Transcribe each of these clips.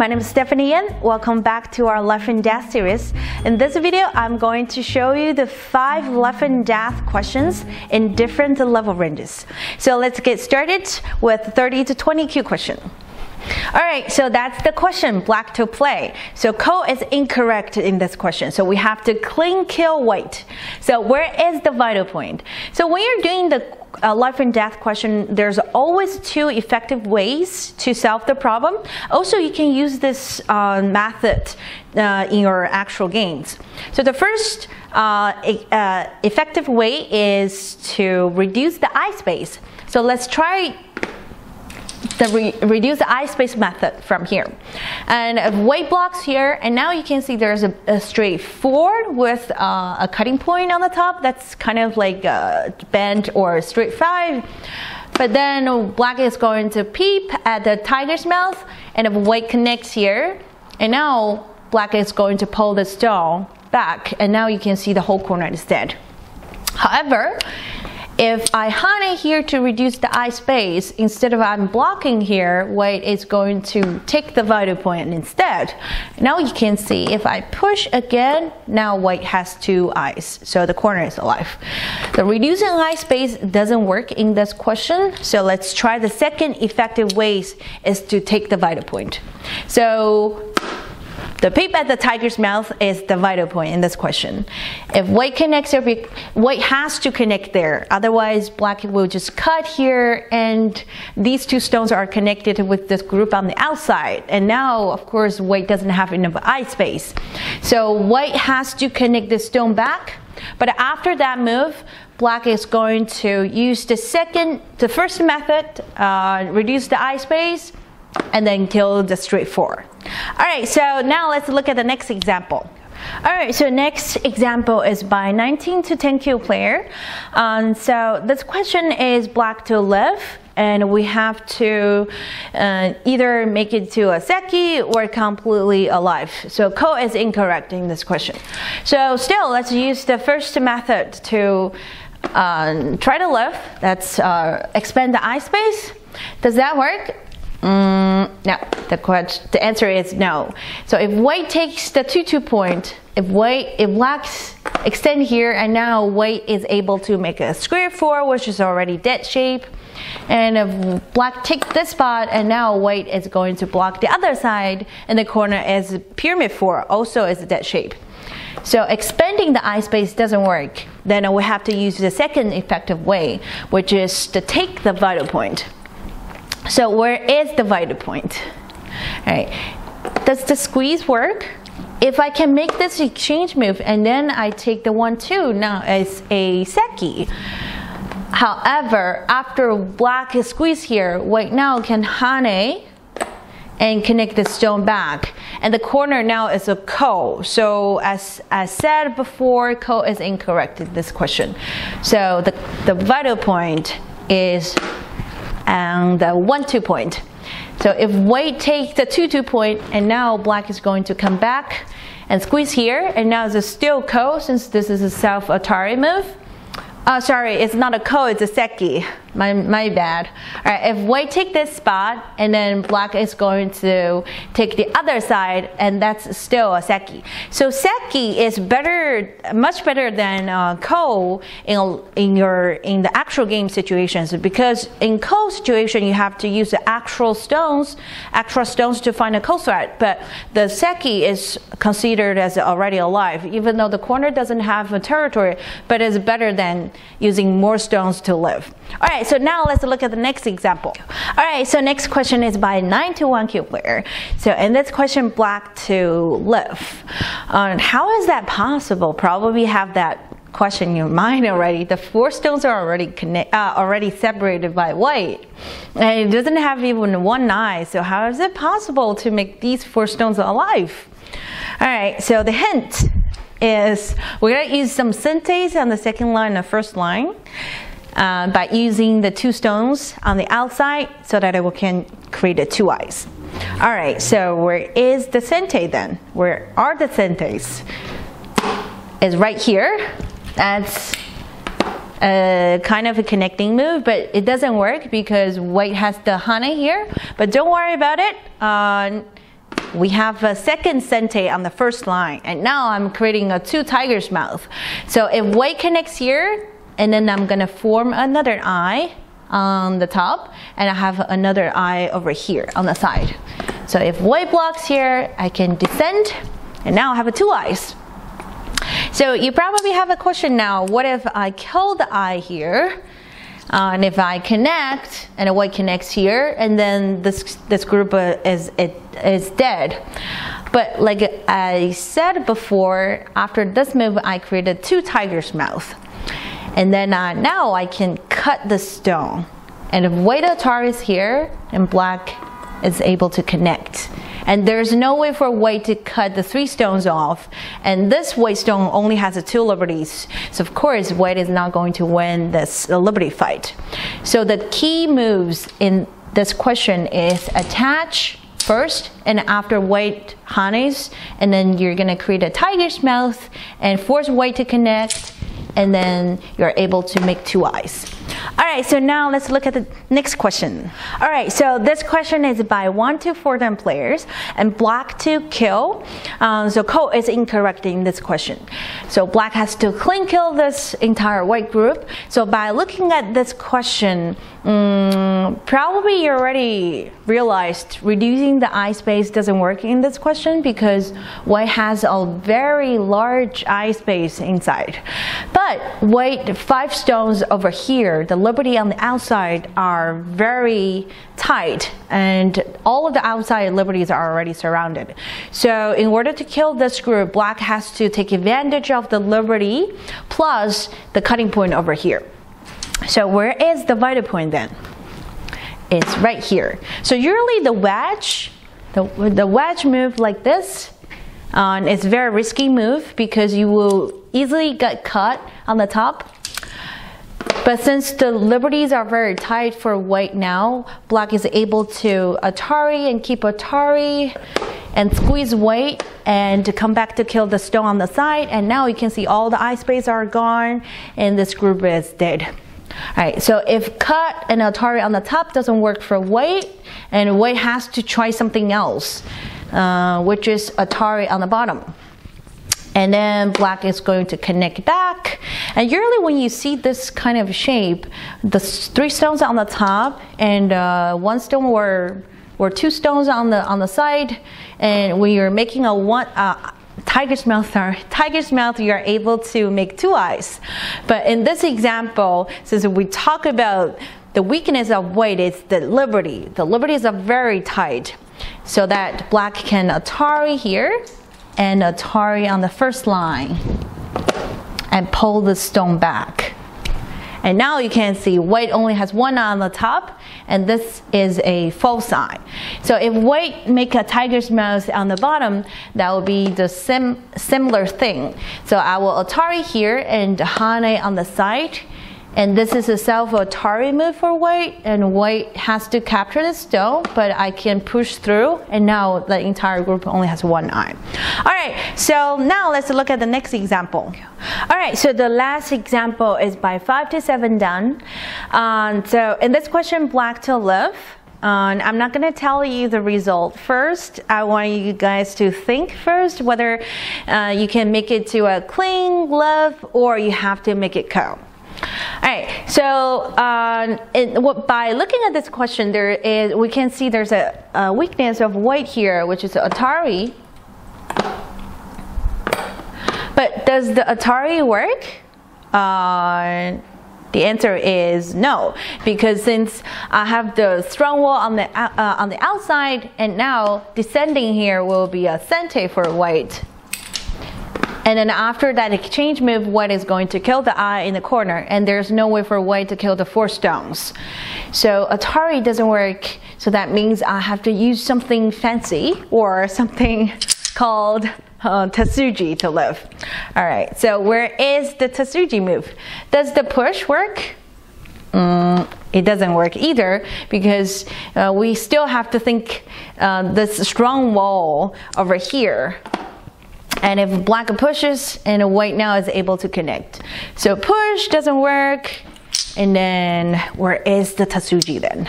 my name is Stephanie Yin. Welcome back to our Life and Death series. In this video, I'm going to show you the 5 life and death questions in different level ranges. So let's get started with 30 to 20 Q question. Alright, so that's the question, black to play. So Ko is incorrect in this question. So we have to clean kill white. So where is the vital point? So when you're doing the life and death question, there's always 2 effective ways to solve the problem. Also, you can use this method in your actual games. So the first effective way is to reduce the eye space. So let's try the reduce the eye space method from here. And white blocks here, and now you can see there's a straight 4 with a cutting point on the top. That's kind of like a bend or a straight 5. But then black is going to peep at the tiger's mouth, and if white connects here, and now black is going to pull the stone back, and now you can see the whole corner is dead. However, if I honey here to reduce the eye space, instead of I'm blocking here, white is going to take the vital point instead. Now you can see if I push again, now white has 2 eyes, so the corner is alive. The reducing eye space doesn't work in this question, so let's try the second effective ways is to take the vital point. So the peep at the tiger's mouth is the vital point in this question. If white connects, white has to connect there. Otherwise, black will just cut here, and these 2 stones are connected with this group on the outside. And now, of course, white doesn't have enough eye space. So white has to connect the stone back. But after that move, black is going to use the first method, reduce the eye space, and then kill the straight 4. Alright, so now let's look at the next example. Alright, so next example is by 19 to 10 Kyu player. So this question is black to live, and we have to either make it to a seki or completely alive. So Ko is incorrect in this question. So still, let's use the first method to try to live. That's expand the eye space. Does that work? No, the answer is no. So if white takes the 2 point, if black extend here, and now white is able to make a square 4, which is already dead shape. And if black takes this spot, and now white is going to block the other side, and the corner is pyramid 4, also is a dead shape. So expanding the eye space doesn't work. Then we have to use the second effective way, which is to take the vital point. So where is the vital point? All right. Does the squeeze work? If I can make this exchange move and then I take the 1, 2, now it's a seki. However, after black is squeezed here, white now can hane and connect the stone back. And the corner now is a Ko. So as said before, Ko is incorrect in this question. So the vital point is and the 1, 2 point. So if white takes the 2, 2 point, and now black is going to come back and squeeze here, and now it's still Ko, since this is a self-Atari move. Sorry, it's not a Ko, it's a seki. My bad. Alright, if white take this spot, and then black is going to take the other side, and that's still a seki. So seki is better, much better than Ko in the actual game situations, because in Ko situation you have to use the actual stones to find a Ko threat, but the seki is considered as already alive, even though the corner doesn't have a territory, but it's better than using more stones to live. Alright, so now let's look at the next example. Alright, so next question is by 9 to 1 Kyu player. So in this question, black to live. How is that possible? Probably have that question in your mind already. The 4 stones are already separated by white, and it doesn't have even 1 eye. So how is it possible to make these 4 stones alive? Alright, so the hint is we're going to use some synthase on the second line and the first line by using the 2 stones on the outside so that we can create the 2 eyes. Alright, so where is the synthase then? Where are the synthase? It's right here. That's kind of a connecting move, but it doesn't work because white has the hane here. But don't worry about it. we have a second sente on the first line, and now I'm creating a two tiger's mouth. So if white connects here, and then I'm gonna form another eye on the top, and I have another eye over here on the side. So if white blocks here, I can descend, and now I have two eyes. So you probably have a question now, what if I kill the eye here? And if I connect, and a white connects here, and then this group is dead. But like I said before, after this move, I created two tiger's mouth. And then now I can cut the stone. And if white Atari is here, and black is able to connect. And there's no way for white to cut the three stones off. And this white stone only has the two liberties. So of course, white is not going to win this liberty fight. So the key moves in this question is attach first, and after white hanes, and then you're gonna create a tiger's mouth and force white to connect, and then you're able to make two eyes. All right, so now let's look at the next question. All right, so this question is by 1 to 14 players and black to kill. So code is incorrect in this question. So black has to clean kill this entire white group. So by looking at this question, probably you already realized reducing the eye space doesn't work in this question because white has a very large eye space inside. But white 5 stones over here, the liberty on the outside are very tight, and all of the outside liberties are already surrounded. So in order to kill this group, black has to take advantage of the liberty plus the cutting point over here. So where is the vital point then? It's right here. So usually the wedge move like this, it's a very risky move because you will easily get cut on the top. But since the liberties are very tight for white now, black is able to Atari and keep Atari and squeeze white and to come back to kill the stone on the side. And now you can see all the eye space are gone and this group is dead. All right, so if cut and Atari on the top doesn't work for white, and white has to try something else, which is Atari on the bottom. And then black is going to connect back. And usually when you see this kind of shape, the 3 stones on the top and 1 stone or 2 stones on the side, and when you're making a tiger's mouth, you are able to make 2 eyes. But in this example, since we talk about the weakness of white, it's the liberty. The liberties are very tight, so that black can Atari here and Atari on the first line and pull the stone back. And now you can see white only has 1 on the top, and this is a false eye. So if white make a tiger's mouth on the bottom, that will be the similar thing. So I will Atari here and Hane on the side. And this is a self-Atari move for white, and white has to capture the stone, but I can push through, and now the entire group only has 1 eye. All right, so now let's look at the next example. All right, so the last example is by 5 to 7 done. So in this question, black to live. I'm not going to tell you the result first. I want you guys to think first whether you can make it to a clean live or you have to make it count. Alright, so by looking at this question, we can see there's a weakness of white here, which is Atari. But does the Atari work? The answer is no, because since I have the strong wall on the outside, and now descending here will be a sente for white. And then after that exchange move, white is going to kill the eye in the corner, and there's no way for white to kill the 4 stones. So Atari doesn't work, so that means I have to use something fancy or something called Tatsuji to live. All right, so where is the Tatsuji move? Does the push work? It doesn't work either, because we still have to think this strong wall over here. And if black pushes, and white now is able to connect. So push doesn't work, and then where is the Tatsuji then?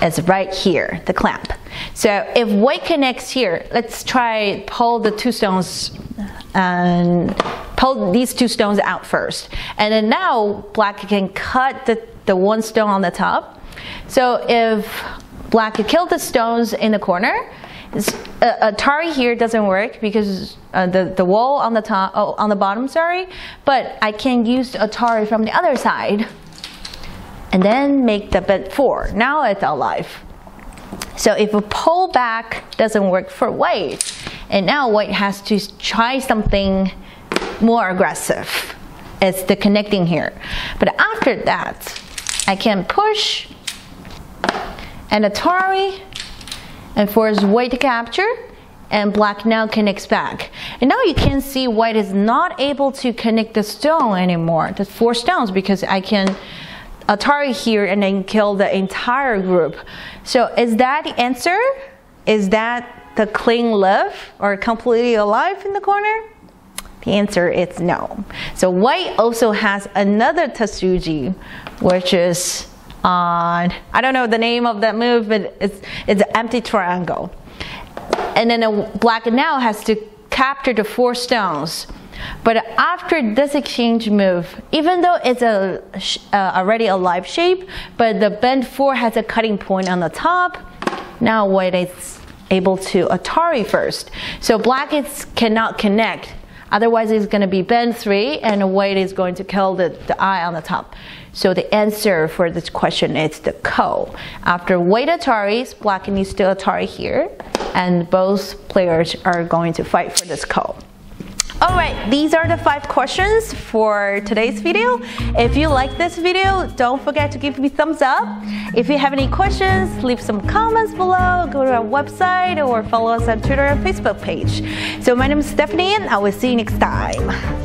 It's right here, the clamp. So if white connects here, let's try pull the two stones and pull these two stones out first. And then now black can cut the one stone on the top. So if black killed the stones in the corner, Atari here doesn't work because the wall on the top, on the bottom, sorry. But I can use Atari from the other side, and then make the bend 4. Now it's alive. So if a pull back doesn't work for white, and now white has to try something more aggressive. It's the connecting here. But after that, I can push and Atari and force white to capture, and black now connects back. And now you can see white is not able to connect the stone anymore, the 4 stones, because I can Atari here and then kill the entire group. So is that the answer? Is that the clean live or completely alive in the corner? The answer is no. So white also has another Tatsuji, which is on, I don't know the name of that move, but it's an empty triangle. And then black now has to capture the 4 stones. But after this exchange move, even though it's already a live shape, but the bend 4 has a cutting point on the top, now white is able to Atari first. So black cannot connect. Otherwise, it's going to be bend 3, and white is going to kill the eye on the top. So the answer for this question is the ko. After white Ataris, black needs to Atari here, and both players are going to fight for this ko. Alright, these are the 5 questions for today's video. If you like this video, don't forget to give me a thumbs up. If you have any questions, leave some comments below, go to our website, or follow us on Twitter and Facebook page. So my name is Stephanie Yin, I will see you next time.